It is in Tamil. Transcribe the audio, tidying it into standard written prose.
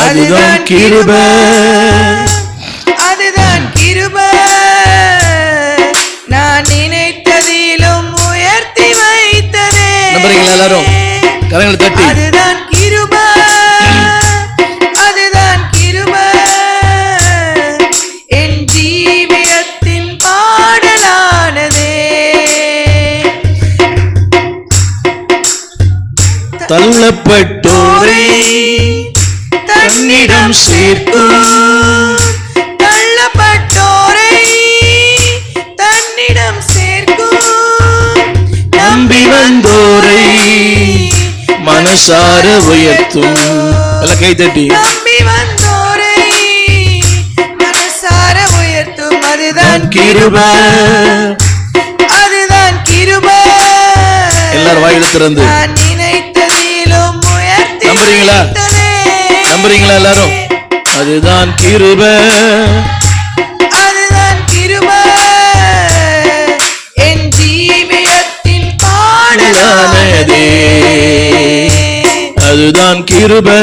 அதுதான் கிருபை, அதுதான் கிருபை. நான் நினைத்ததிலும் உயர்த்தி வைத்ததே. நம்புறீங்களா எல்லாரும்? கரங்களை தட்டி. அதுதான் கிருபை, அதுதான் கிருபை. என் ஜீவியத்தின் பாடலானதே. தள்ளப்பட்டோரை தன்னிடம் சேர்க்கும், தள்ளப்பட்டோரை தன்னிடம் சேர்க்கும். நம்பி வந்தோரை மனசார உயர்த்தும். எல்லாம் கை தட்டி. நம்பி வந்தோரை மனசார உயர்த்தும். அதுதான் கிருபை, அதுதான் கிருபை. எல்லாரும் வாயில திறந்து நான் நினைத்ததிலும் உயர்த்தி நம்புறீங்களா? நம்புறீங்களா எல்லாரும்? அதுதான் கிருபை, அதுதான் கிருபை. என் ஜீவியத்தின் பாடலானதே. அதுதான் கிருபை.